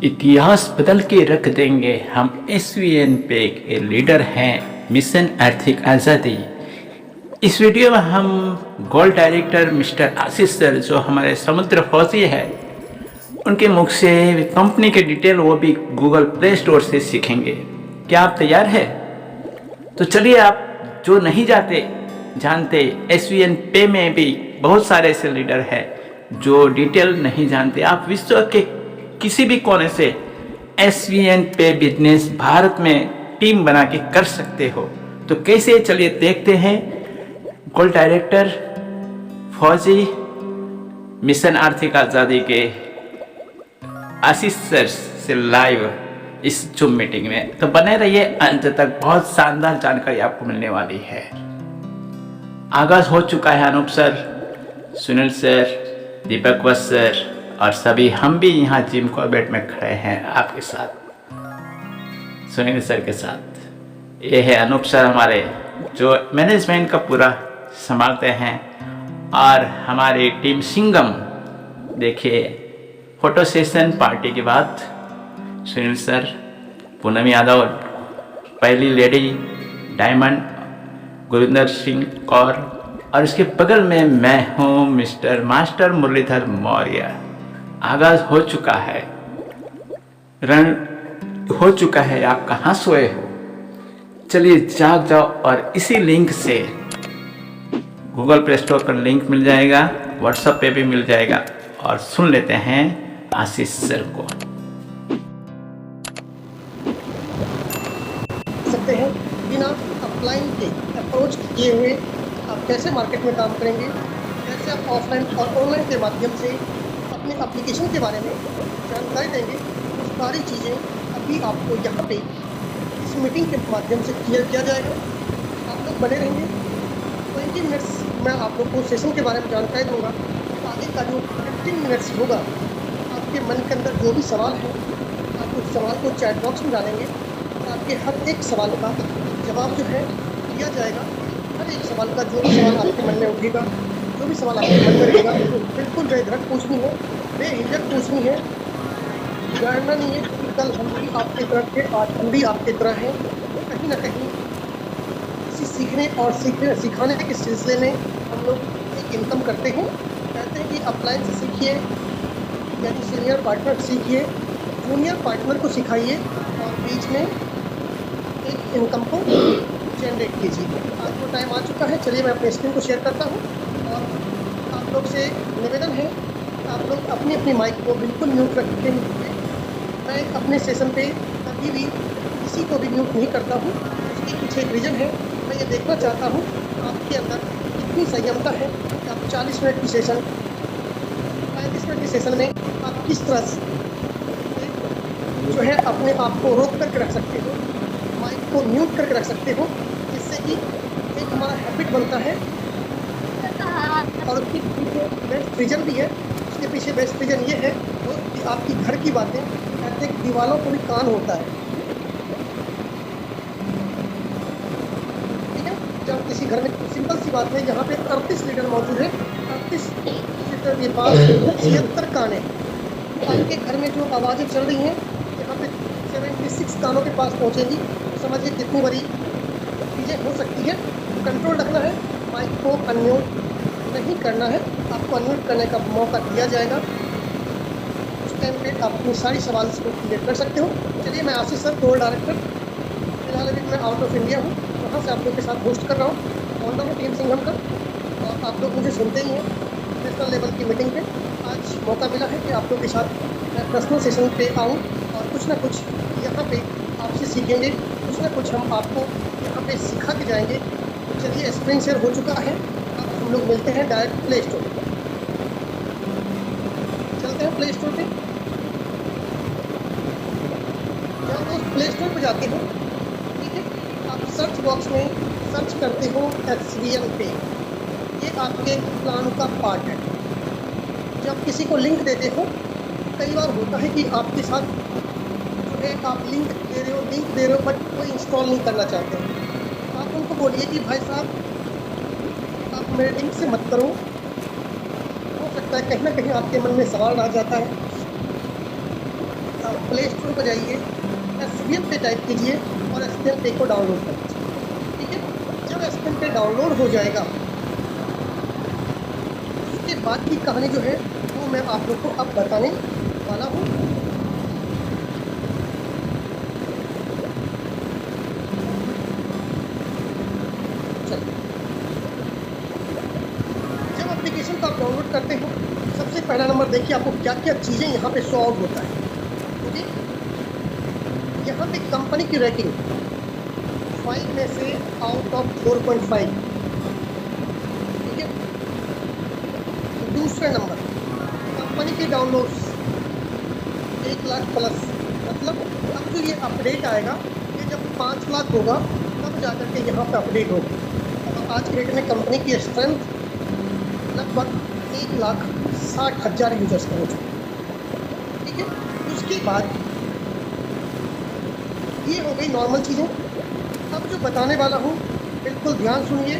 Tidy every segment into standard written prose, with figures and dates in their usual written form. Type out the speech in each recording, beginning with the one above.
इतिहास बदल के रख देंगे हम। एसवीएन पे के लीडर हैं, मिशन आर्थिक आज़ादी। इस वीडियो में हम गोल्ड डायरेक्टर मिस्टर आशीष सर, जो हमारे समुद्र फौजी है, उनके मुख से कंपनी के डिटेल, वो भी गूगल प्ले स्टोर से सीखेंगे। क्या आप तैयार है? तो चलिए, आप जो नहीं जानते, एसवीएन पे में भी बहुत सारे ऐसे लीडर हैं जो डिटेल नहीं जानते। आप विश्व के किसी भी कोने से एसवीएन पे बिजनेस भारत में टीम बना के कर सकते हो। तो कैसे, चलिए देखते हैं। गोल्ड डायरेक्टर फौजी मिशन आर्थिक आज़ादी के आशीष सर से लाइव इस जूम मीटिंग में। तो बने रहिए अंत तक, बहुत शानदार जानकारी आपको मिलने वाली है। आगाज हो चुका है। अनूप सर, सुनील सर, दीपक वत्स सर और सभी हम भी यहाँ जिम कॉर्बेट में खड़े हैं आपके साथ, सुनील सर के साथ। ये है अनूप सर हमारे, जो मैनेजमेंट का पूरा संभालते हैं। और हमारी टीम सिंगम, देखिए फोटो सेशन पार्टी के बाद सुनील सर, पूनम यादव, पहली लेडी डायमंड, गुरिंदर सिंह कौर, और इसके बगल में मैं हूँ मिस्टर मास्टर मुरलीधर मौर्य। आगाज हो चुका है, रन हो चुका है। आप कहाँ सोए हो? चलिए जाग जाओ। और इसी लिंक से गूगल प्ले स्टोर पर लिंक मिल जाएगा, व्हाट्सएप पे भी मिल जाएगा। और सुन लेते हैं आशीष सर को। सकते हैं बिना अपलाइन के अप्रोच किए हुए आप कैसे मार्केट में काम करेंगे, कैसे आप ऑफलाइन और ऑनलाइन के माध्यम से अपने एप्लीकेशन के बारे में जानकारी देंगे। वो सारी चीज़ें अभी आपको यहाँ पे इस मीटिंग के माध्यम से क्लियर किया जाएगा। आप लोग बने रहेंगे। 20 मिनट्स मैं आप लोग को सेशन के बारे में जानकारी दूँगा। आगे का जो 15 मिनट्स होगा, आपके मन के अंदर जो भी सवाल है, आप उस सवाल को चैट बॉक्स में डालेंगे। आपके हर एक सवाल का जवाब जो है दिया जाएगा। हर एक सवाल का जो भी सवाल आपके मन में उठेगा, जो भी सवाल आपके मन में रहेगा, बिल्कुल बेधड़क पूछनी है, बेहिचक पूछनी है। जानना नहीं है कि कल हम भी आपकी तरह थे, आज हम भी आपकी तरह हैं। कहीं ना कहीं इसी सीखने और सिखाने के सिलसिले में हम लोग एक इनकम करते हैं। कहते हैं कि अपलाइन से सीखिए, यानी सीनियर पार्टनर सीखिए, जूनियर पार्टनर को सिखाइए और बीच में एक इनकम को जनरेट कीजिए। आज वो टाइम आ चुका है। चलिए मैं अपने स्क्रीन को शेयर करता हूँ और आप लोग से निवेदन है, आप लोग अपनी अपनी माइक को बिल्कुल म्यूट रखते हैं। मैं अपने सेशन पे कभी भी किसी को भी म्यूट नहीं करता हूँ। उसके पीछे एक रीज़न है। मैं ये देखना चाहता हूँ आपके अंदर कितनी संयमता है कि आप 40 मिनट की सेशन, 35 मिनट की सेशन में आप किस तरह से जो है अपने आप को रोक करके रख सकते हो, माइक को म्यूट करके रख सकते हो, जिससे कि एक हमारा हैबिट बनता है। और उसके पीछे बेस्ट रीजन भी है। उसके पीछे बेस्ट रीजन ये है कि आपकी घर की बातें, कहते हैं दीवालों को भी कान होता है। ठीक है, जब किसी घर में सिंपल सी बात है, यहाँ पे 38 लीटर मौजूद है, 38 लीटर के पास 76 कान है। आपके घर में जो आवाज़ें चल रही हैं, यहाँ पे 76 कानों के पास पहुँचेगी। तो समझिए कितनी बड़ी चीज़ें हो सकती है। कंट्रोल रखना है, माइक को अनम्यूट नहीं करना है। आपको अनम्यूट करने का मौका दिया जाएगा। उस टाइम पे आप अपनी सारी सवाल को क्लियर कर सकते हो। चलिए, मैं आशीष सर, गोल्ड डायरेक्टर, फिलहाल अभी मैं आउट ऑफ इंडिया हूँ, वहाँ से आप लोग के साथ होस्ट कर रहा हूँ। ऑनर हूँ टीम सिंघम का, और आप लोग मुझे सुनते ही हैं नेशनल लेवल की मीटिंग पे। आज मौका मिला है कि आप लोग के साथ मैं पर्सनल सेशन पे आऊँ और कुछ ना कुछ यहाँ पे आपसे सीखेंगे, कुछ ना कुछ हम आपको यहाँ पे सिखा के जाएंगे। तो चलिए, स्क्रीन शेयर हो चुका है। अब हम लोग मिलते हैं डायरेक्ट प्ले स्टोर। चलते हैं प्ले स्टोर पे। जब आप प्ले स्टोर पे जाते हो, ठीक है, आप सर्च बॉक्स में सर्च करते हो एसवीएन पे। ये आपके प्लान का पार्ट है। जब किसी को लिंक देते हो, कई बार होता है कि आपके साथ जो है आप लिंक दे रहे हो बट कोई इंस्टॉल नहीं करना चाहते हो। आप उनको बोलिए कि भाई साहब, आप मेरे लिंक से मत करो। हो सकता है कहीं ना कहीं आपके मन में सवाल आ जाता है, प्ले स्टोर पर जाइए, SVN पे टाइप कीजिए और SVN पे को डाउनलोड कर लीजिए। ठीक है, जब SVN पे डाउनलोड हो जाएगा उसके बाद की कहानी जो है वो मैं आप लोग को अब बताने वाला हूँ। जब एप्लीकेशन को आप डाउनलोड करते हो सबसे पहला नंबर देखिए आपको क्या क्या चीज़ें यहाँ पे शो आउट होता है। ओके, यहाँ पे कंपनी की रेटिंग 5 में से आउट ऑफ 4.5। ठीक है, दूसरा नंबर कंपनी के डाउनलोड्स 1 लाख प्लस, मतलब अब जो ये अपडेट आएगा ये जब 5 लाख होगा तब जाकर के यहाँ पे अपडेट होगा। तो आज के डेट में कंपनी की स्ट्रेंथ लगभग 1,60,000 यूजर्स का हो चुका है। ठीक है, उसके बाद ये हो गई नॉर्मल चीज़ें। अब जो बताने वाला हूँ बिल्कुल ध्यान सुनिए,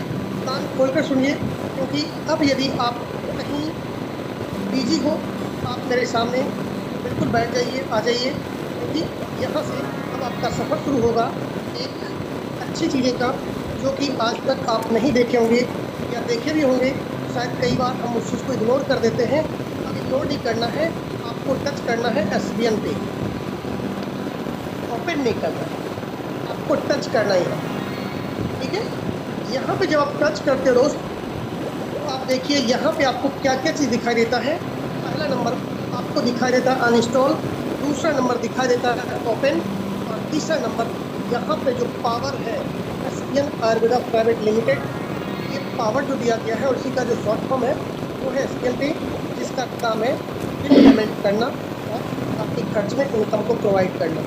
कान खोलकर सुनिए, क्योंकि अब यदि आप कहीं बिजी हो आप मेरे सामने बिल्कुल बैठ जाइए, आ जाइए, क्योंकि यहाँ से अब आपका सफ़र शुरू होगा एक अच्छी चीज़ें का, जो कि आज तक आप नहीं देखे होंगे या देखे भी होंगे। शायद कई बार हम उस चीज़ को इग्नोर कर देते हैं। अब इग्नोर नहीं करना है, आपको टच करना है SVN पे, ओपन नहीं करना है, आपको टच करना ही है। ठीक है, यहाँ पे जब आप टच करते हो दोस्त तो आप देखिए यहाँ पे आपको क्या क्या चीज़ दिखाई देता है। पहला नंबर आपको दिखाई देता है अनइंस्टॉल, दूसरा नंबर दिखाई देता है ओपन, और तीसरा नंबर यहाँ पे जो पावर है SVN आयुर्वेदा प्राइवेट लिमिटेड, ये पावर जो दिया गया है और इसी का जो शॉर्ट फॉर्म है वो है SVN पे, जिसका काम है बिल पेमेंट करना और अपने खर्च में इनकम को प्रोवाइड करना।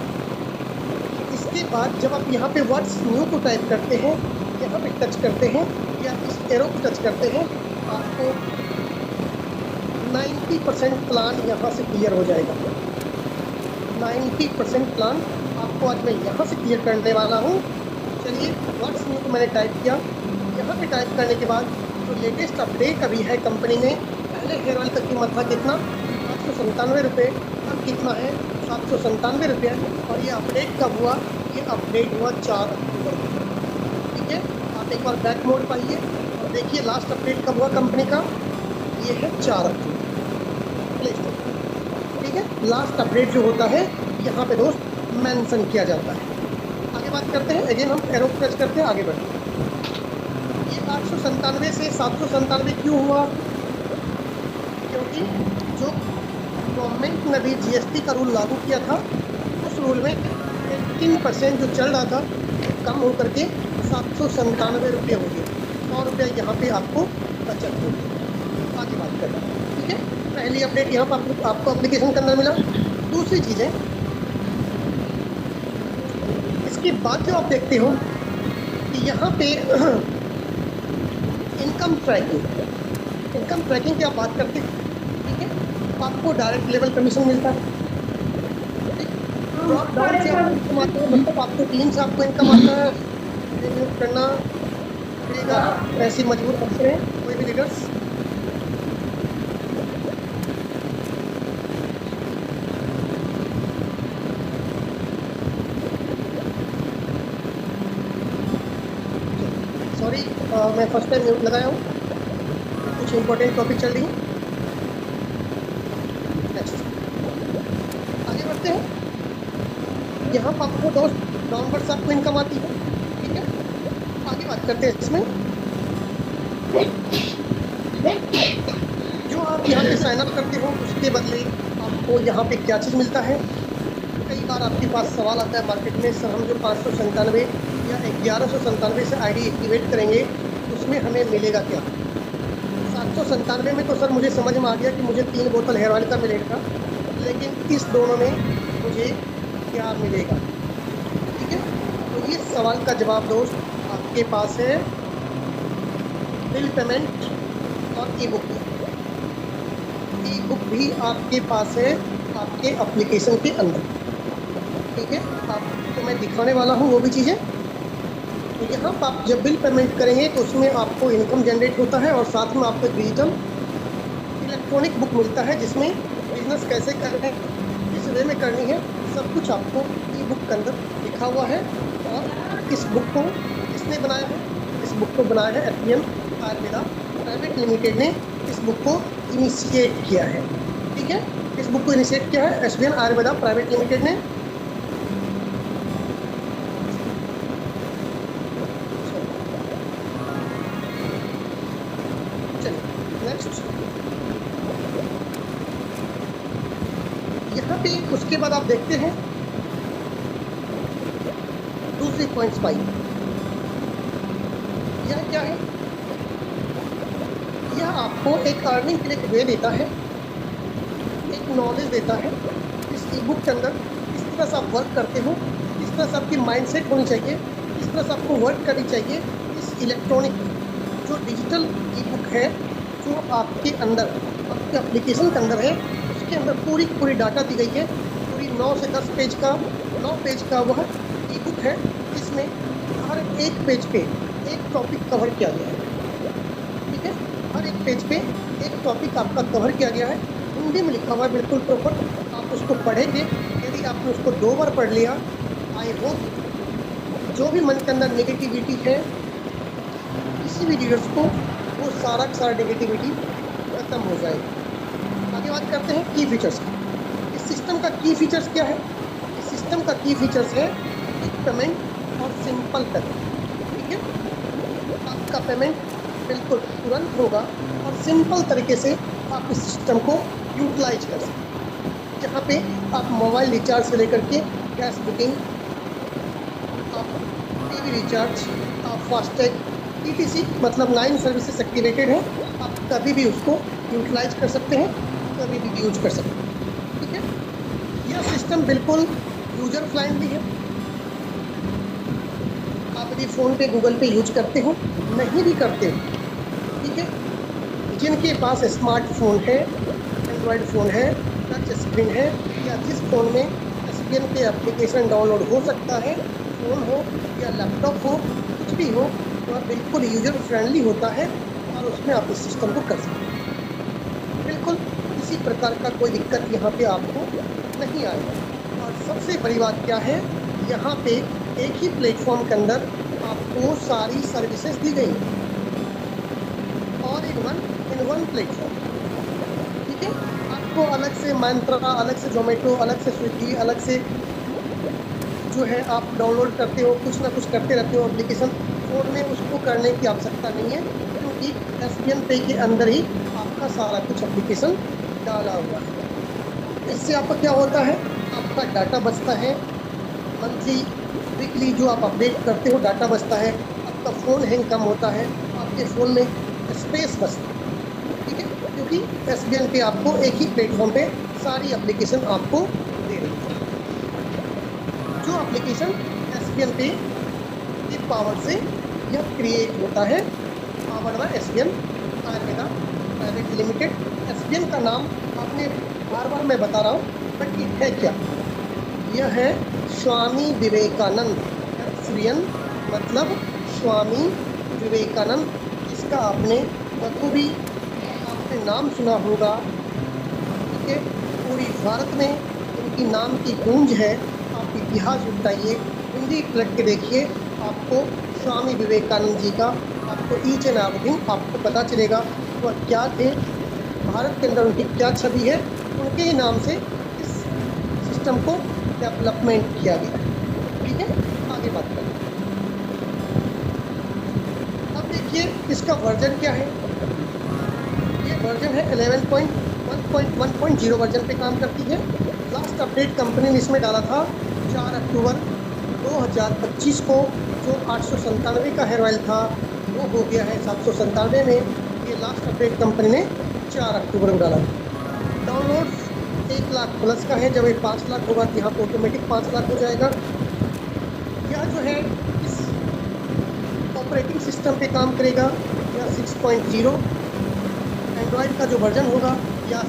इसके बाद जब आप यहाँ पे व्हाट्स न्यू को टाइप करते हैं, यहाँ पे टच करते हैं या इस एरो को टच करते हैं, आपको 90% प्लान यहाँ से क्लियर हो जाएगा। 90% प्लान आपको आज मैं यहाँ से क्लियर करने वाला हूँ। चलिए, व्हाट्स न्यू को मैंने टाइप किया, यहाँ पे टाइप करने के बाद जो लेटेस्ट अपडेट अभी है कंपनी में, पहले हेयर ऑयल का कीमत था कितना 897 रुपये, अब कितना है 797 रुपये, और ये अपडेट कब हुआ, ये अपडेट हुआ 4 अक्टूबर को। ठीक है, आप एक बार बैक मोड पाइए और देखिए लास्ट अपडेट कब हुआ कंपनी का, ये है 4 अक्टूबर प्ले स्टोर। ठीक है, लास्ट अपडेट जो होता है यहाँ पे दोस्त मेंशन किया जाता है। आगे बात करते हैं, अगेन हम एरो प्रेस करते हैं, आगे बढ़ते हैं। ये 897 से 797 क्यों हुआ, क्योंकि जो गवर्नमेंट ने भी GST का रूल लागू किया था, उस रूल में 18% जो चल रहा था कम होकर के 797 रुपये हो गए। 100 रुपये यहाँ पे आपको बचत होगी। आगे बात करना, ठीक है, पहली अपडेट यहाँ पर आपको एप्लीकेशन के अंदर मिला। दूसरी चीज़ें इसके बाद जो आप देखते हो कि यहाँ पे इनकम ट्रैकिंग की आप बात करते हैं। ठीक है, आपको डायरेक्ट लेवल कमीशन मिलता है। ड्रॉप डाउन से आपको इनकम आता है, मतलब आपको टीम से आपको इनकम आता है, रिन्यू करना पड़ेगा, ऐसे मजबूर करते हैं कोई भी लीडर्स। सॉरी, मैं फर्स्ट टाइम म्यूट लगाया हूँ, कुछ इंपॉर्टेंट टॉपिक चल रही है। नेक्स्ट आगे बढ़ते हैं। यहाँ पर आपको दोस्त डाउनवर्ड से आपको इनकम आती है। ठीक है, आगे बात करते हैं इसमें जो आप यहाँ पे साइन अप करते हो उसके बदले आपको यहाँ पे क्या चीज़ मिलता है। कई बार आपके पास सवाल आता है मार्केट में, सर हम जो 597 या 1197 से ID एक्टिवेट करेंगे उसमें हमें मिलेगा क्या। 797 में तो सर मुझे समझ में आ गया कि मुझे 3 बोतल हेयर ऑयल का मिलेगा, लेकिन इस दोनों में मुझे क्या मिलेगा। ठीक है, तो इस सवाल का जवाब दोस्त आपके पास है बिल पेमेंट और ई बुक भी आपके पास है आपके एप्लीकेशन के अंदर। ठीक है, आपको मैं दिखाने वाला हूँ वो भी चीज़ें। तो यहाँ पर आप जब बिल पेमेंट करेंगे तो उसमें आपको इनकम जनरेट होता है और साथ में आपको डिजिटल इलेक्ट्रॉनिक बुक मिलता है जिसमें बिजनेस कैसे करना है, किस वे में करनी है, सब कुछ आपको ई बुक के अंदर लिखा हुआ है। और इस बुक को किसने बनाया है? इस बुक को बनाया है एसबीएन आयुर्वेदा प्राइवेट लिमिटेड ने इस बुक को इनिशिएट किया है। ठीक है, इस बुक को इनिशिएट किया है एसबीएन आयुर्वेदा प्राइवेट लिमिटेड ने। नेक्स्ट, यहाँ पे उसके बाद आप देखते हैं दूसरी पॉइंट्स पाई। यह क्या है? यह आपको एक अर्निंग के लिए एक वे देता है, एक नॉलेज देता है। इस ई बुक के अंदर किस तरह से आप वर्क करते हो, किस तरह से आपकी माइंडसेट होनी चाहिए, किस तरह से आपको वर्क करनी चाहिए। इस इलेक्ट्रॉनिक जो डिजिटल ई बुक है, जो आपके अंदर आपके एप्लीकेशन के अंदर है, उसके अंदर पूरी डाटा दी गई है। पूरी 9 से 10 पेज का 9 पेज का वह ई बुक है, जिसमें हर एक पेज पे एक टॉपिक कवर किया गया है। ठीक है, हर एक पेज पे एक टॉपिक आपका कवर किया गया है, हिंदी में लिखा हुआ है बिल्कुल प्रॉपर। आप उसको पढ़ेंगे, यदि आपने उसको 2 बार पढ़ लिया, आई होप जो भी मन के अंदर नेगेटिविटी है किसी भी रीडर्स को, वो सारा का सारा नेगेटिविटी खत्म हो जाएगी। आगे बात करते हैं की फीचर्स की। इस सिस्टम का की फीचर्स क्या है? इस सिस्टम का की फीचर्स है क्विक पेमेंट और सिंपल पेमेंट। ठीक है, आपका पेमेंट बिल्कुल तुरंत होगा और सिंपल तरीके से आप इस सिस्टम को यूटिलाइज कर सकते हैं। जहाँ पे आप मोबाइल रिचार्ज से लेकर के गैस बुकिंग, आप टीवी रिचार्ज, आप फास्टैग, ETC मतलब 9 सर्विसेज एक्टिवेटेड है, आप कभी भी उसको यूटिलाइज कर सकते हैं, कभी भी यूज कर सकते हैं। ठीक है, यह सिस्टम बिल्कुल यूजर फ्रेंडली है। आप यदि फ़ोन पे गूगल पे यूज करते हो, नहीं भी करते हो, ठीक है, जिनके पास स्मार्टफोन है, एंड्रॉयड फ़ोन है, टच स्क्रीन है, या जिस फ़ोन में एसबीएन के एप्लीकेशन डाउनलोड हो सकता है, फ़ोन हो या लैपटॉप हो, कुछ भी हो, तो बिल्कुल यूजर फ्रेंडली होता है और उसमें आप इस सिस्टम को कर सकते हैं। बिल्कुल किसी प्रकार का कोई दिक्कत यहाँ पे आपको नहीं आएगा। और सबसे बड़ी बात क्या है, यहाँ पे एक ही प्लेटफॉर्म के अंदर आपको सारी सर्विसेज दी गई और इन वन प्लेटफॉर्म। ठीक है, आपको अलग से मंत्रा, अलग से जोमेटो, अलग से स्विगी, अलग से जो है आप डाउनलोड करते हो, कुछ ना कुछ करते रहते हो एप्लीकेशन फ़ोन में, उसको करने की आवश्यकता नहीं है, क्योंकि एसबीएन पे के अंदर ही आपका सारा कुछ एप्लीकेशन डाला हुआ है। इससे आपका क्या होता है, आपका डाटा बचता है, मंथली वीकली जो आप अपडेट करते हो डाटा बचता है, आपका फ़ोन हैंग कम होता है, आपके फ़ोन में स्पेस बचता है। ठीक है, क्योंकि एसबीएन पे आपको एक ही प्लेटफॉर्म पे सारी एप्लीकेशन आपको दे रही है। जो एप्लीकेशन एसबीएन पे की पावर से यह क्रिएट होता है, power bye SBN Ayurveda private limited. SBN का नाम आपने बार बार मैं बता रहा हूँ, बट ये है क्या? यह है स्वामी विवेकानंद। एसबीएन मतलब स्वामी विवेकानंद, इसका आपने बखूबी आपने नाम सुना होगा। ठीक है, पूरी भारत में इनकी नाम की गूंज है। आप इतिहास उठाइए, हिंदी पलट के देखिए, आपको स्वामी विवेकानंद जी का आपको ईच एंड एवरीथिंग आपको पता चलेगा। वह क्या थे, भारत के अंदर उनकी क्या छवि है, उनके ही नाम से इस सिस्टम को डेवलपमेंट किया गया। ठीक है, आगे बात करें। अब देखिए इसका वर्जन क्या है। ये वर्जन है 11.1.1.0 वर्जन पे काम करती है। लास्ट अपडेट कंपनी ने इसमें डाला था 4 अक्टूबर 2025 को। जो 897 का हेयर ऑयल था वो हो गया है 797 में। ये लास्ट अपडेट कंपनी ने 4 अक्टूबर में डाला। डाउनलोड 1 लाख प्लस का है। जब ये 5 लाख होगा तो यहाँ पर ऑटोमेटिक 5 लाख हो जाएगा। यह जो है इस ऑपरेटिंग सिस्टम पे काम करेगा, यह 6.0 एंड्रॉयड का जो वर्जन होगा या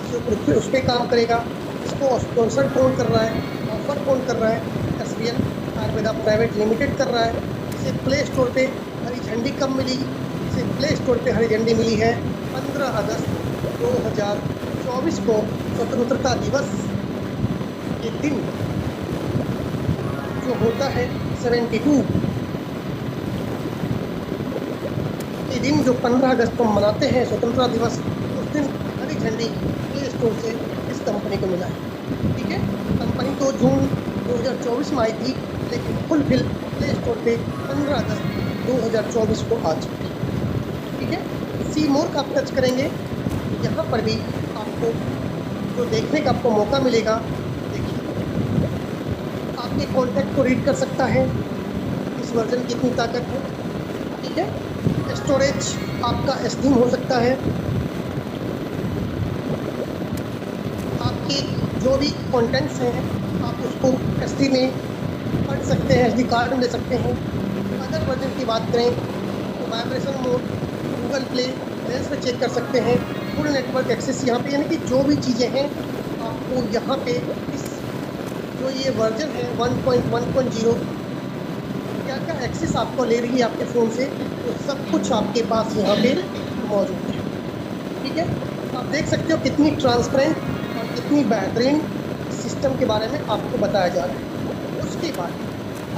उस पर काम करेगा। इसको स्पॉन्सर कौन कर रहा है, ऑफर कौन कर रहा है? एसबीएन आयुर्वेदा प्राइवेट लिमिटेड कर रहा है। इसे प्ले स्टोर पे हरी झंडी कब मिली? इसे प्ले स्टोर पे हरी झंडी मिली है 15 अगस्त 2024 को, स्वतंत्रता दिवस के दिन जो होता है 72, ये दिन जो 15 अगस्त को मनाते हैं स्वतंत्रता दिवस, उस दिन हरी झंडी प्ले स्टोर से इस कंपनी को मिला है। ठीक है, कंपनी तो जून 2024 में आई थी, लेकिन फुलफिल प्ले स्टोर पे 15 अगस्त 2024 को आ चुकी है। ठीक है, सी मोर का आप टच करेंगे, यहाँ पर भी आपको जो देखने का आपको मौका मिलेगा, देखिए आपके कॉन्टैक्ट को रीड कर सकता है, इस वर्जन की कितनी ताकत है। ठीक है, स्टोरेज आपका एसडीएम हो सकता है, आपके जो भी कंटेंट्स हैं आप उसको एसडी में पढ़ सकते हैं, एसडी कार्ड में ले सकते हैं। अदर वर्जन की बात करें तो vibration mode, Google play lens में चेक कर सकते हैं, फुल नेटवर्क एक्सेस यहाँ पे, यानी कि जो भी चीज़ें हैं आपको यहाँ पे इस जो ये वर्जन है 1.1.0 क्या क्या एक्सेस आपको ले रही है आपके फ़ोन से, तो सब कुछ आपके पास यहाँ पे मौजूद है। ठीक है, आप देख सकते हो कितनी ट्रांसपेरेंट और कितनी बेहतरीन सिस्टम के बारे में आपको बताया जा रहा है। उसके बाद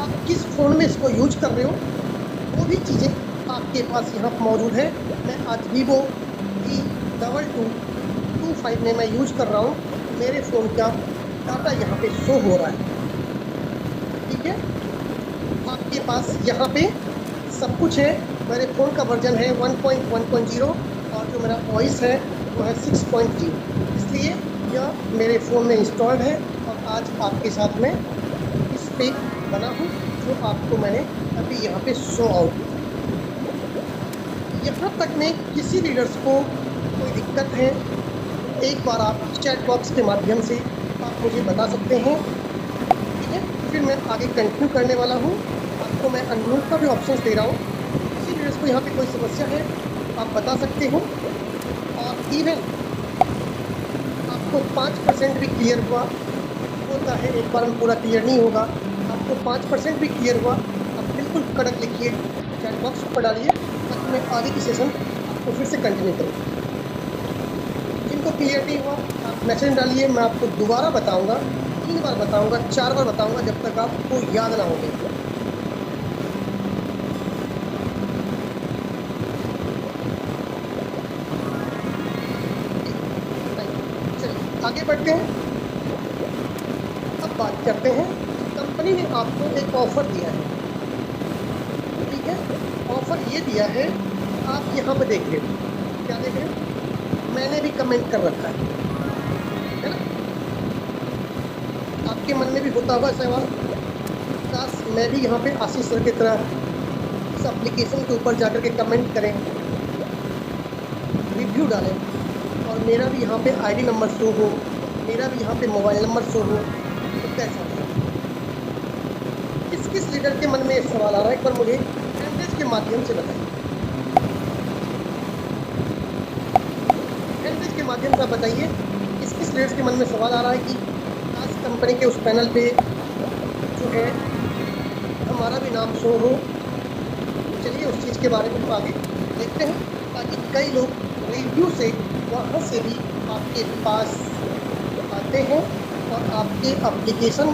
आप किस फ़ोन में इसको यूज कर रहे हो वो भी चीज़ें आपके पास यहाँ मौजूद है। मैं आज वीवो V2225 में मैं यूज कर रहा हूँ, मेरे फ़ोन का डाटा यहाँ पे शो हो रहा है। ठीक है, आपके पास यहाँ पे सब कुछ है। मेरे फ़ोन का वर्जन है 1.1.0 और जो मेरा वॉइस है वो है 6.0, इसलिए यह मेरे फ़ोन में इंस्टॉल्ड है और आज आपके साथ में इस पे बना हूँ, जो आपको मैंने अभी यहाँ पे शो आउट। यहाँ तक में किसी रीडर्स को कोई दिक्कत है तो एक बार आप चैट बॉक्स के माध्यम से आप मुझे बता सकते हैं। ठीक है, फिर मैं आगे कंटिन्यू करने वाला हूँ। आपको मैं अनम्यूट का भी ऑप्शन दे रहा हूँ, किसी रीडर्स को यहाँ पे कोई समस्या है आप बता सकते हो। और इवन आपको 5% भी क्लियर हुआ होता है, एक बार में पूरा क्लियर नहीं होगा, आपको 5% भी क्लियर हुआ आप बिल्कुल कड़क लिखिए, चैट बॉक्स पर डालिए ताकि मैं आगे की सेशन आपको फिर से कंटिन्यू करूँ। जिनको क्लियर नहीं हुआ आप मैसेज डालिए, मैं आपको दोबारा बताऊँगा, 3 बार बताऊँगा, 4 बार बताऊँगा, जब तक आपको याद ना हो। चलिए आगे बढ़ते हैं। अब बात करते हैं, कंपनी ने आपको एक ऑफ़र दिया है। ठीक है, ऑफ़र ये दिया है, आप यहाँ पे देख रहे हो, क्या देख रहे हो, मैंने भी कमेंट कर रखा है ना। आपके मन में भी होता होगा सवाल, काश मैं भी यहाँ पे आशीष सर की तरह इस एप्लीकेशन के ऊपर जाकर के कमेंट करें, रिव्यू डालें और मेरा भी यहाँ पे आईडी नंबर शो हो, मेरा भी यहाँ पे मोबाइल नंबर शो हो, तो कैसा होगा। किस लीडर के मन में सवाल आ रहा है, एक बार मुझे मैसेज के माध्यम से बताइए। मैसेज के माध्यम से बताइए किस लीडर्स के मन में सवाल आ रहा है कि आज कंपनी के उस पैनल पे जो है हमारा भी नाम शो हो। चलिए उस चीज़ के बारे में आगे देखते हैं, ताकि कई लोग रिव्यू से वहाँ से भी आपके पास आते हैं और आपके एप्लीकेशन,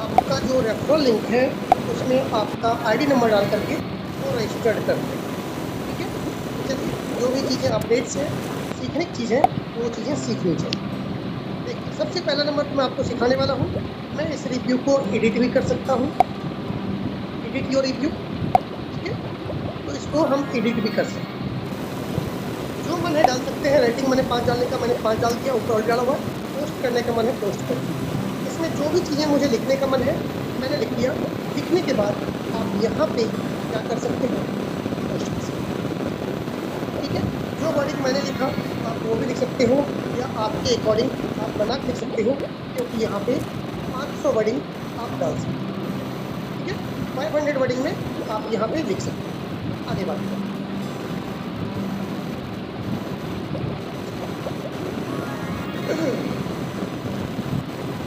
आपका जो रेफरल लिंक है उसमें आपका आईडी नंबर डाल करके वो रजिस्टर्ड करते हैं। ठीक है, चलिए जो भी चीज़ें अपडेट्स हैं, सीखने की चीज़ें, वो चीज़ें सीखनी चाहिए। देखिए सबसे पहला नंबर तो मैं आपको सिखाने वाला हूँ, मैं इस रिव्यू को एडिट भी कर सकता हूँ, एडिट योर रिव्यू। ठीक है, तो इसको हम एडिट भी कर सकते हैं, जो मन है डाल सकते हैं। रेटिंग मैंने 5 डालने का, मैंने 5 डाल दिया, ऊपर डाला हुआ। पोस्ट करने का मन है, पोस्ट कर दिया। इसमें जो भी चीज़ें मुझे लिखने का मन है मैंने लिख दिया। लिखने के बाद आप यहाँ पे क्या कर सकते हैं, पोस्ट कर सकते हैं। ठीक है, जो वर्डिंग मैंने लिखा आप वो भी लिख सकते हो, या आपके अकॉर्डिंग आप बना के लिख सकते हो, क्योंकि यहाँ पे 500 वर्डिंग आप डाल सकते हैं। ठीक है, 500 वर्डिंग में आप यहाँ पे लिख सकते हैं। आगे बात करें,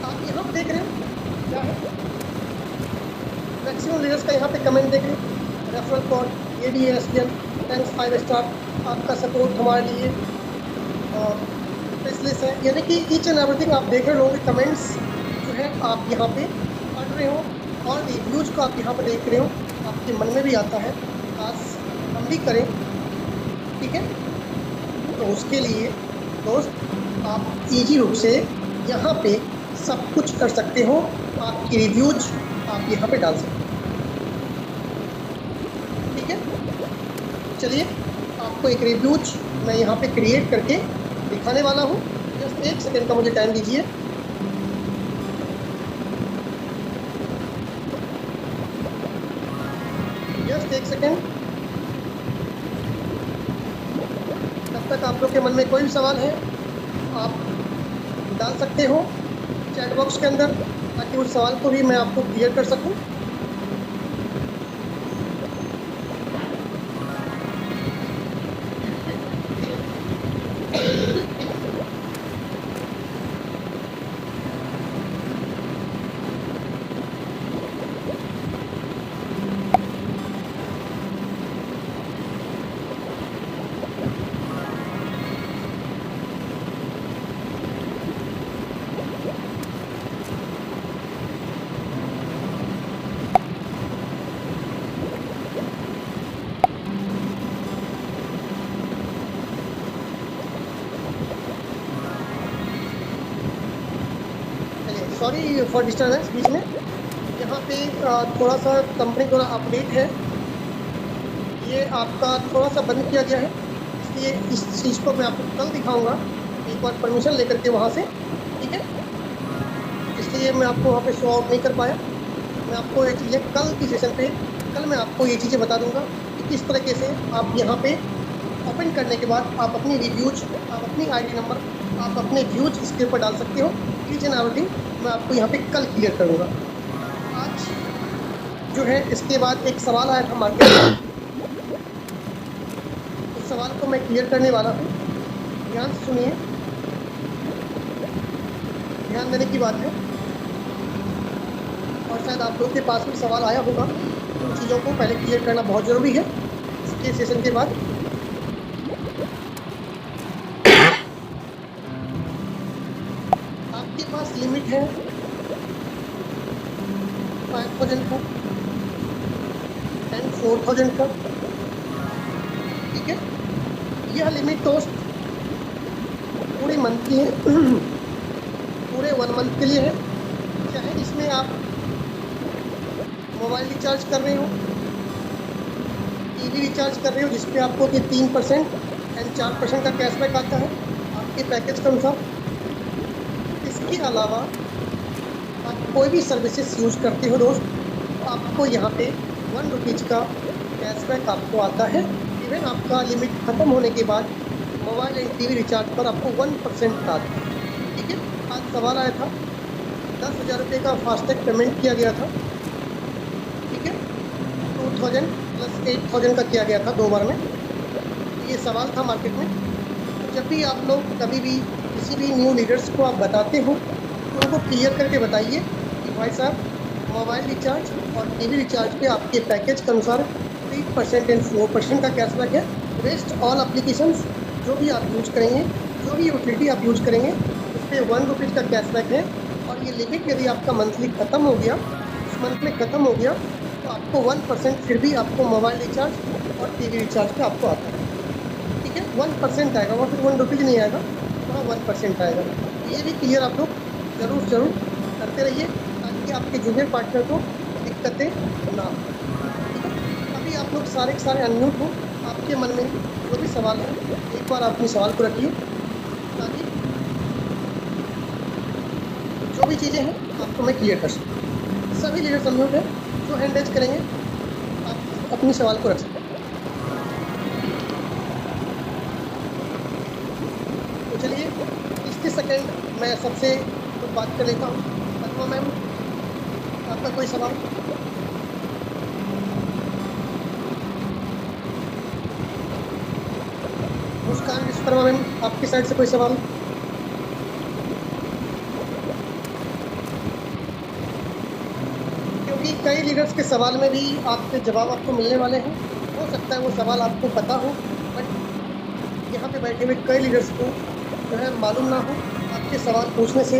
आप यहाँ पे देख रहे हो क्या है, मैक्सिमम लीडर्स का यहाँ पे कमेंट देख रहे हो, referral code ADSPN, thanks 5 star, आपका सपोर्ट हमारे लिए प्रेसलेस है। यानी कि ईच एंड एवरीथिंग आप देख रहे हो, लोगों के कमेंट्स जो है आप यहाँ पे पढ़ रहे हो, और रिव्यूज़ को आप यहाँ पर देख रहे हो, आपके मन में भी आता है काश हम भी करें, ठीक है। तो उसके लिए दोस्त आप ईजी रूप से यहाँ पे सब कुछ कर सकते हो। आपकी रिव्यूज आप यहाँ पे डाल सकते हो, ठीक है। चलिए आपको एक रिव्यूज मैं यहाँ पे क्रिएट करके दिखाने वाला हूँ। जस्ट 1 सेकेंड का मुझे टाइम दीजिए। Just 1 second. तब तक आप लोग के मन में कोई भी सवाल है आप डाल सकते हो चैट बॉक्स के अंदर, ताकि उस सवाल को भी मैं आपको क्लियर कर सकूं। सॉरी फॉर डिस्टर्बेंस बीच में। यहाँ पे थोड़ा सा कंपनी थोड़ा अपडेट है, ये आपका थोड़ा सा बंद किया गया है, इसलिए इस चीज़ को मैं आपको कल दिखाऊंगा एक बार परमिशन लेकर के वहाँ से, ठीक है। इसलिए मैं आपको वहाँ पे शो आउट नहीं कर पाया। मैं आपको ये चीज़ें कल की सेशन पे कल मैं आपको ये चीज़ें बता दूंगा कि किस तरीके से आप यहाँ पे ओपन करने के बाद आप अपनी रिव्यूज, आप अपनी आईडी नंबर, आप अपने व्यूज इसके ऊपर डाल सकते हो। ईच एंड एवरीथिंग मैं आपको यहाँ पे कल क्लियर करूँगा। आज जो है इसके बाद एक सवाल आया था मार्केट में, उस सवाल को मैं क्लियर करने वाला हूँ। ध्यान से सुनिए, ध्यान देने की बात है। और शायद आप लोग के पास भी सवाल आया होगा, उन चीज़ों को पहले क्लियर करना बहुत ज़रूरी है इसके सेशन के बाद। आपके पास लिमिट है 5000 का एंड 4000 का, ठीक है। यह लिमिट दोस्त पूरे मंथ की है, पूरे 1 मंथ के लिए है। चाहे इसमें आप मोबाइल रिचार्ज कर रहे हो, टीवी रिचार्ज कर रहे हो, जिस पे आपको 3% एंड 4% का कैशबैक आता है आपके पैकेज के अनुसार। इसके अलावा आप कोई भी सर्विसेज यूज़ करते हो दोस्त, तो आपको यहाँ पे 1 रुपीज़ का कैशबैक आपको आता है। इवन आपका लिमिट ख़त्म होने के बाद मोबाइल एंड टीवी रिचार्ज पर आपको 1% का आता है, ठीक है। आज सवाल आया था 10,000 रुपये का फास्टैग पेमेंट किया गया था, ठीक है। 2000 प्लस 8000 का किया गया था 2 बार में। ये सवाल था मार्केट में। तो जब भी आप लोग कभी भी किसी भी न्यू लीडर्स को आप बताते हो तो उनको क्लियर करके बताइए कि भाई साहब मोबाइल रिचार्ज और टीवी रिचार्ज पे आपके पैकेज के अनुसार 3% एंड 4% का कैशबैक है। रेस्ट ऑल एप्लीकेशंस जो भी आप यूज करेंगे, जो भी यूटिलिटी आप यूज करेंगे, उस पर 1 रुपीज़ का कैशबैक है। और ये लिमिट यदि आपका मंथली ख़त्म हो गया, उस मंथ में ख़त्म हो गया, तो आपको 1% फिर भी आपको मोबाइल रिचार्ज और टीवी रिचार्ज पे आपको आता है, ठीक है। 1% आएगा, वहाँ फिर 1 रुपीज़ नहीं आएगा, वहाँ 1% आएगा। ये भी क्लियर आप लोग ज़रूर करते रहिए, ताकि आपके जूनियर पार्टनर को दिक्कतें ना हो, ठीक है। अभी आप लोग सारे के सारे अनम्यूट हो, आपके मन में जो भी सवाल है एक बार अपने सवाल को रखिए, ताकि जो भी चीज़ें हैं आपको मैं क्लियर कर सकूँ। सभी लीडर्स अनम्यूट है, जो हैंड रेज करेंगे आप अपने सवाल को रख सकते हैं। तो चलिए 30 सेकेंड मैं सबसे कुछ बात कर लेता हूँ। पद्मा मैम, आपका कोई सवाल? मुस्कान विश्वकर्मा मैम, आपकी साइड से कोई सवाल? क्योंकि कई लीडर्स के सवाल में भी आपके जवाब आपको मिलने वाले हैं। हो सकता है वो सवाल आपको पता हो, बट यहाँ पे बैठे हुए कई लीडर्स को जो है मालूम ना हो। आपके सवाल पूछने से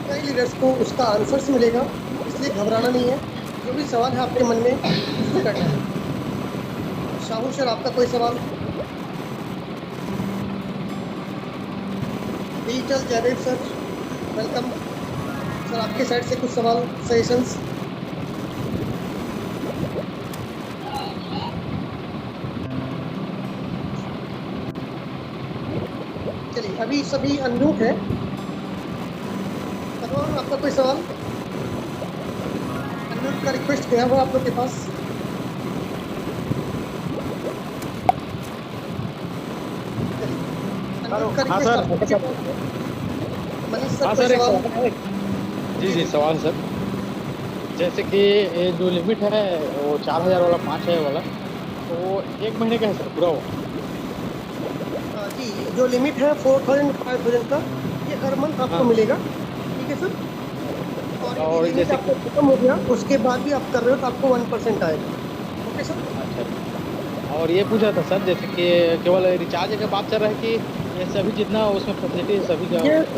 कई लीडर्स को उसका आंसर्स मिलेगा, इसलिए घबराना नहीं है। जो भी सवाल है आपके मन में उससे करना है। शाहू सर, आपका कोई सवाल? Digital Javed sir, welcome sir. आपके साइड से कुछ सवाल, सजेशंस? चलिए, अभी सभी अनम्यूट है। सलमान, आपका कोई सवाल? अनम्यूट का रिक्वेस्ट गया हुआ आप लोग के पास। अनम्यूट का रिक्वेस्ट आप लोग के पास है। मनीष सर, कोई सर एक सवाल? सवाल है। जी सवाल सर, जैसे कि ये जो लिमिट है वो 4000 वाला 5000 वाला, तो 1 महीने का है सर पूरा वो? जी, जो लिमिट है 4000 5000 का, ये हर मंथ आपको हाँ। मिलेगा। ठीक है सर। और और ये लिमिट जैसे आपको खत्म हो गया, उसके बाद भी आप कर रहे हो तो आपको 1% आएगा। Okay sir. अच्छा, और ये पूछा था सर, जैसे कि केवल रिचार्ज का बात चल रहा है कि ये सभी जितना उसमें फैसिलिटी सभी का?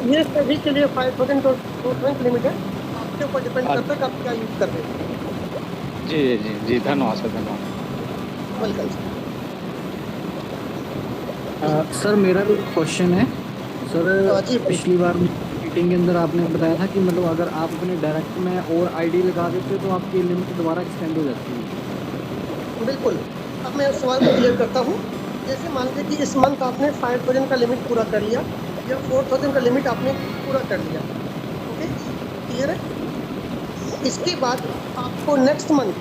ये सभी के लिए 5000 और 4000 लिमिट है। आपके ऊपर डिपेंड करता है कि आप क्या यूज कर रहे हो। जी धन्यवाद सर, धन्यवाद। Welcome sir. सर मेरा भी क्वेश्चन है सर। जी, पिछली बार मीटिंग के अंदर आपने बताया था कि मतलब अगर आप अपने डायरेक्ट में और आईडी लगा देते तो आपकी लिमिट दोबारा एक्सटेंड हो जाती है। बिल्कुल। अब मैं उस सवाल को क्लियर करता हूँ। जैसे मान लीजिए कि इस मंथ आपने 5000 का लिमिट पूरा कर लिया या 4000 का लिमिट आपने पूरा कर लिया। ओके, क्लियर है? इसके बाद आपको नेक्स्ट मंथ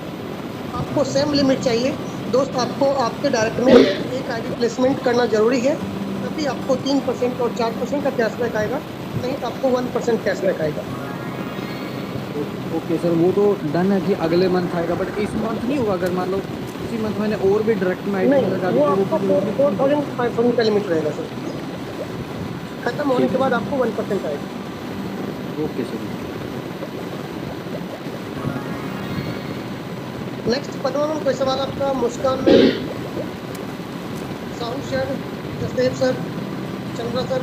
आपको सेम लिमिट चाहिए दोस्त। आपको आपके डायरेक्ट में एक आईडी प्लेसमेंट करना जरूरी है, तभी आपको 3% और 4% का कैशबैक आएगा, नहीं तो आपको 1% कैशबैक आएगा। ओके सर, वो तो डन है कि अगले मंथ आएगा, बट इस मंथ नहीं होगा? अगर मान लो इसी मंथ मैंने और भी डायरेक्ट में आईडी लगा दी वो तो आपको 4500 का लिमिट रहेगा सर। खत्म होने के बाद आपको 1% आएगा। Okay sir. नेक्स्ट पदमा, कोई सवाल आपका? Muskan ma'am, Sahu sir, Jasdev sir, Chandra sir,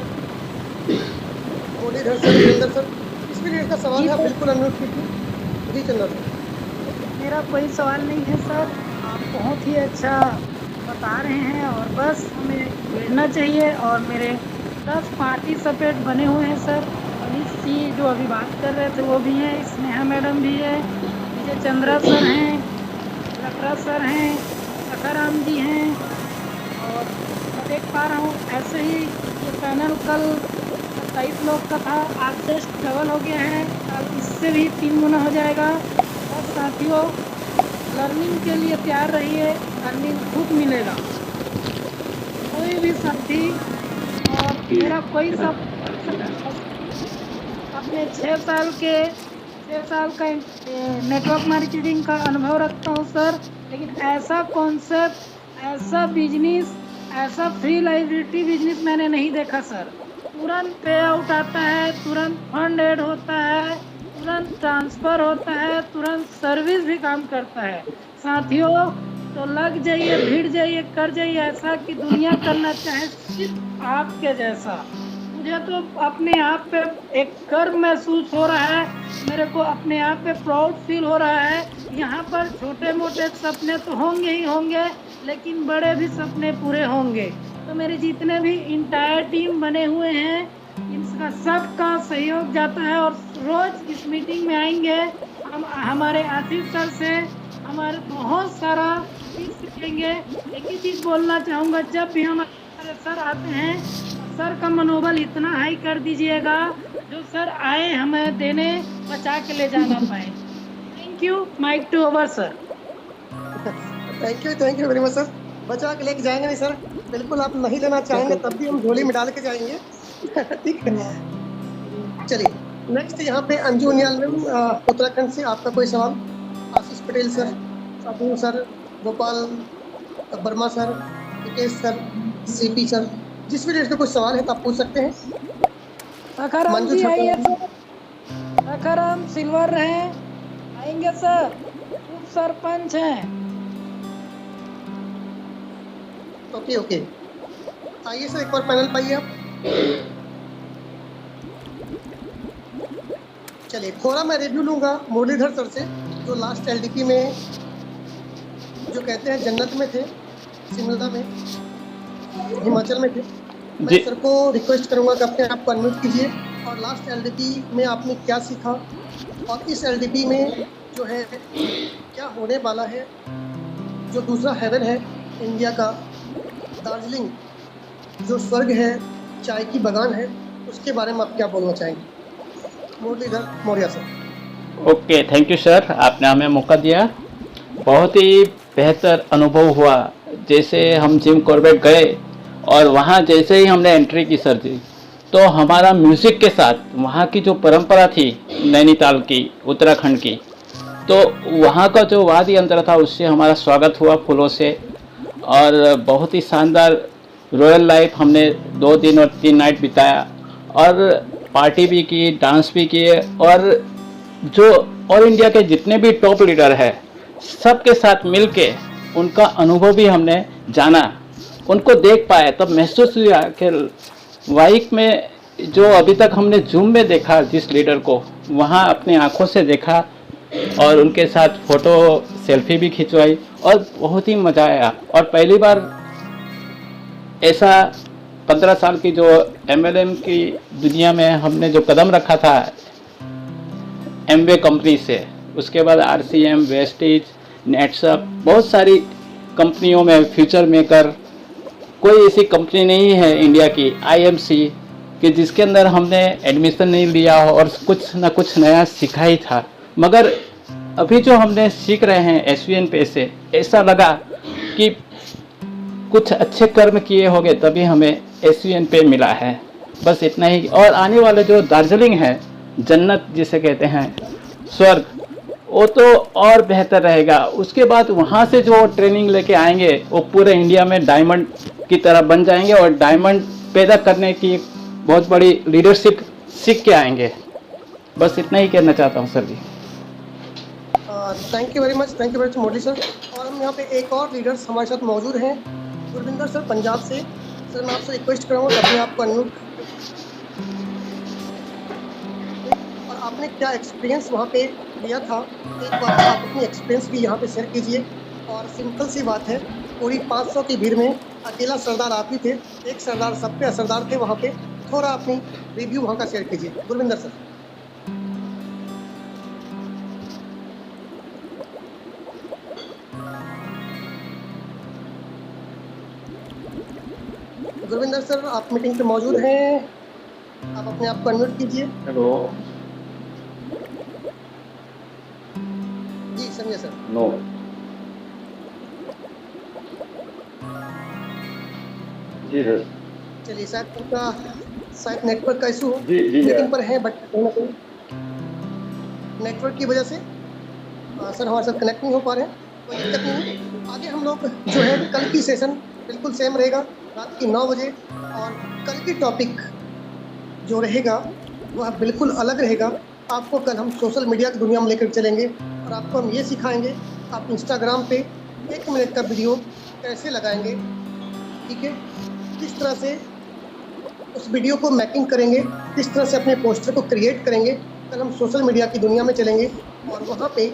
Muralidhar sir, Virendra sir, इस पीरियड का सवाल है, आप बिल्कुल अनम्यूट कीजिए। जी चंद्रा सर। मेरा कोई सवाल नहीं है सर, आप बहुत ही अच्छा बता रहे हैं और बस हमें भेजना चाहिए। और मेरे 10 पार्टिसिपेंट बने हुए हैं सर। मनीष जी जो अभी बात कर रहे थे वो भी हैं, स्नेहा मैडम भी है, विजय चंद्रा सर हैं, लखरा सर हैं, सखाराम जी हैं। और मैं देख पा रहा हूँ ऐसे ही ये पैनल कल 27 लोग का था, आज जस्ट डबल हो गया है, अब इससे भी 3 गुना हो जाएगा। और साथियों, लर्निंग के लिए तैयार रहिए, लर्निंग खूब मिलेगा। कोई भी साथी और मेरा कोई सब अपने 6 साल का नेटवर्क मार्केटिंग का अनुभव रखता हूँ सर, लेकिन ऐसा कॉन्सेप्ट, ऐसा बिजनेस, ऐसा फ्री लाइबिलिटी बिजनेस मैंने नहीं देखा सर। तुरंत पे आउट आता है, तुरंत फंड ऐड होता है, तुरंत ट्रांसफर होता है, तुरंत सर्विस भी काम करता है। साथियों, तो लग जाइए, भिड़ जाइए, कर जाइए ऐसा कि दुनिया करना चाहे सिर्फ आपके जैसा। मुझे तो अपने आप पे एक गर्व महसूस हो रहा है, मेरे को अपने आप पे प्राउड फील हो रहा है। यहाँ पर छोटे मोटे सपने तो होंगे ही होंगे, लेकिन बड़े भी सपने पूरे होंगे। तो मेरे जितने भी इंटायर टीम बने हुए हैं, इनका सबका सहयोग जाता है। और रोज इस मीटिंग में आएंगे, हम हमारे आशीष सर से हमारे बहुत सारा सीखेंगे। एक ही चीज़ बोलना चाहूँगा, जब भी हमारे सर आते हैं, सर का मनोबल इतना हाई कर दीजिएगा जो सर आए हमें देने, बचा के ले जाना पाए। Thank you, mic to over sir. Thank you very much sir. बचा के लेके जाएंगे नहीं सर, बिल्कुल आप नहीं लेना चाहेंगे तब भी हम झोली में डाल के जाएंगे। ठीक है, चलिए नेक्स्ट यहाँ पे अंजू नियाल मैम उत्तराखंड से, आपका कोई सवाल? Ashish Patel sir, Sadhu sir, Gopal Verma sir, Vikesh sir, CP sir, जिस भी रेट में कुछ सवाल है तो आप पूछ सकते हैं। सखाराम जी आइए सर, सखाराम सिल्वर हैं, आएंगे सर, उप सरपंच हैं। ओके, आइए सर, एक बार पैनल पाइए आप। चलिए थोड़ा मैं रिव्यू लूंगा मुरलीधर सर से। जो लास्ट एलडीपी में जो कहते हैं जन्नत में थे, शिमला में, हिमाचल में थे, मैं जी। सर को रिक्वेस्ट करूंगा कि अपने आप को अनम्यूट कीजिए और लास्ट एलडीपी में आपने क्या सीखा और इस एलडीपी में जो है क्या होने वाला है, जो दूसरा हेवन है इंडिया का, दार्जिलिंग जो स्वर्ग है, चाय की बागान है, उसके बारे में आप क्या बोलना चाहेंगे? Muralidhar Maurya sir. Okay, thank you sir, आपने हमें मौका दिया। बहुत ही बेहतर अनुभव हुआ। जैसे हम जिम कॉर्बेट गए और वहाँ जैसे ही हमने एंट्री की सर जी, तो हमारा म्यूज़िक के साथ वहाँ की जो परंपरा थी नैनीताल की, उत्तराखंड की, तो वहाँ का जो वाद्य यंत्र था उससे हमारा स्वागत हुआ फूलों से। और बहुत ही शानदार रॉयल लाइफ हमने 2 दिन और 3 नाइट बिताया और पार्टी भी की, डांस भी किए और जो ऑल इंडिया के जितने भी टॉप लीडर हैं सबके साथ मिलके उनका अनुभव भी हमने जाना, उनको देख पाए। तब महसूस हुआ कि वाइक में जो अभी तक हमने जूम में देखा जिस लीडर को, वहाँ अपनी आंखों से देखा और उनके साथ फ़ोटो सेल्फी भी खिंचवाई और बहुत ही मज़ा आया। और पहली बार ऐसा 15 साल की जो एमएलएम की दुनिया में हमने जो कदम रखा था एमवे कंपनी से, उसके बाद आरसीएम, वेस्टेज, नेटसअप, बहुत सारी कंपनियों में, फ्यूचर मेकर, कोई ऐसी कंपनी नहीं है इंडिया की आईएमसी कि जिसके अंदर हमने एडमिशन नहीं लिया हो और कुछ ना कुछ नया सीखा ही था। मगर अभी जो हमने सीख रहे हैं एसवीएन पे से, ऐसा लगा कि कुछ अच्छे कर्म किए होंगे तभी हमें एसवीएन पे मिला है। बस इतना ही। और आने वाले जो दार्जिलिंग है, जन्नत जिसे कहते हैं, स्वर्ग, वो तो और बेहतर रहेगा। उसके बाद वहाँ से जो ट्रेनिंग लेके आएंगे वो पूरे इंडिया में डायमंड की तरह बन जाएंगे और डायमंड पैदा करने की बहुत बड़ी लीडरशिप सीख के आएंगे। बस इतना ही कहना चाहता हूँ sir ji. Thank you very much, thank you very much Modi sir. और हम यहाँ पे एक और लीडर्स हमारे साथ मौजूद हैं, गुरविंदर सर पंजाब से। सर मैं आपसे रिक्वेस्ट करूँगा कि अपने आप को अनम्यूट, और आपने क्या एक्सपीरियंस वहाँ पे लिया था, एक बार आप अपनी एक्सपीरियंस भी यहाँ पे शेयर कीजिए। और सिंपल सी बात है, पूरी 500 की भीड़ में अकेला सरदार आप ही थे, एक सरदार सब पे असरदार थे वहाँ पे। थोड़ा अपनी रिव्यू वहाँ का शेयर कीजिए गुरविंदर सर। गुरविंदर सर आप मीटिंग पे मौजूद हैं, आप अपने आप को अनम्यूट कीजिए। हेलो। जी संजय सर। नो। जी सर। चलिए, शायद उनका शायद नेटवर्क का इशू हो, जी जी मीटिंग पर है बट कहीं ना कहीं नेटवर्क की वजह से सर हमारे साथ कनेक्ट नहीं हो पा रहे हैं। कोई दिक्कत नहीं है। आगे हम लोग जो है कल की सेशन बिल्कुल सेम रहेगा, रात की 9 बजे। और कल की टॉपिक जो रहेगा वह बिल्कुल अलग रहेगा। आपको कल हम सोशल मीडिया की दुनिया में लेकर चलेंगे और आपको हम ये सिखाएंगे आप इंस्टाग्राम पे 1 मिनट का वीडियो कैसे लगाएंगे, ठीक है, किस तरह से उस वीडियो को मैकिंग करेंगे, किस तरह से अपने पोस्टर को क्रिएट करेंगे। कल हम सोशल मीडिया की दुनिया में चलेंगे और वहाँ पे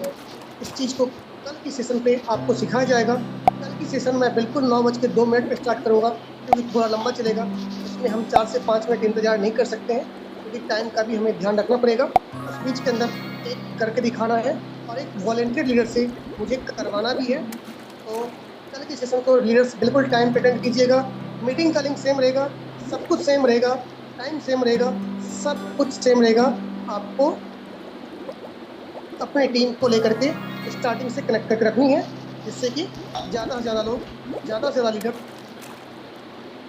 इस चीज़ को कल की सेशन पे आपको सिखाया जाएगा। कल की सेशन मैं बिल्कुल 9:02 पे स्टार्ट करूँगा, क्योंकि थोड़ा लंबा चलेगा। इसमें हम 4 से 5 मिनट इंतज़ार नहीं कर सकते हैं, क्योंकि टाइम का भी हमें ध्यान रखना पड़ेगा। उस बीच के अंदर एक करके दिखाना है और एक वॉलंटियर लीडर से मुझे करवाना भी है। तो कल की सेशन को लीडर्स बिल्कुल टाइम पे अटेंड कीजिएगा। मीटिंग का लिंक सेम रहेगा, सब कुछ सेम रहेगा, टाइम सेम रहेगा, सब कुछ सेम रहेगा। आपको अपने टीम को लेकर के स्टार्टिंग से कनेक्ट करके रखनी है, जिससे कि ज़्यादा से ज़्यादा लोग, ज़्यादा से ज़्यादा लीडर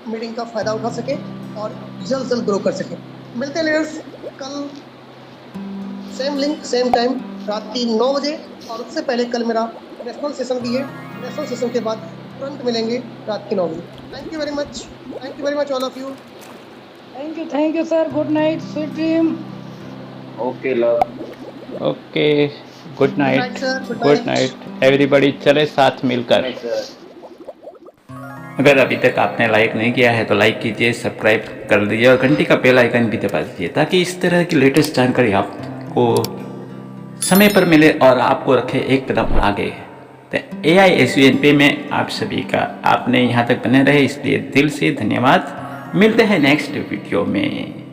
मीटिंग का फ़ायदा उठा सके और जल्द जल्द ग्रो कर सके। मिलते हैं लीडर्स कल, सेम लिंक सेम टाइम, रात की 9 बजे। और उससे पहले कल मेरा नेशनल सेशन भी है, नेशनल सेशन के बाद तुरंत मिलेंगे रात की 9 बजे। Thank you very much all of you. Thank you sir, good night, sweet dream. Okay love. Okay, good night, Good night, sir. Good good night. Night everybody. चले साथ मिलकर। अगर अभी तक आपने लाइक नहीं किया है तो लाइक कीजिए, सब्सक्राइब कर दीजिए और घंटी का बेल आइकन भी दबा दीजिए, ताकि इस तरह की लेटेस्ट जानकारी आपको समय पर मिले और आपको रखे एक कदम आगे। तो AI SVNP में आप सभी का आपने यहाँ तक बने रहे इसलिए दिल से धन्यवाद। मिलते हैं नेक्स्ट वीडियो में।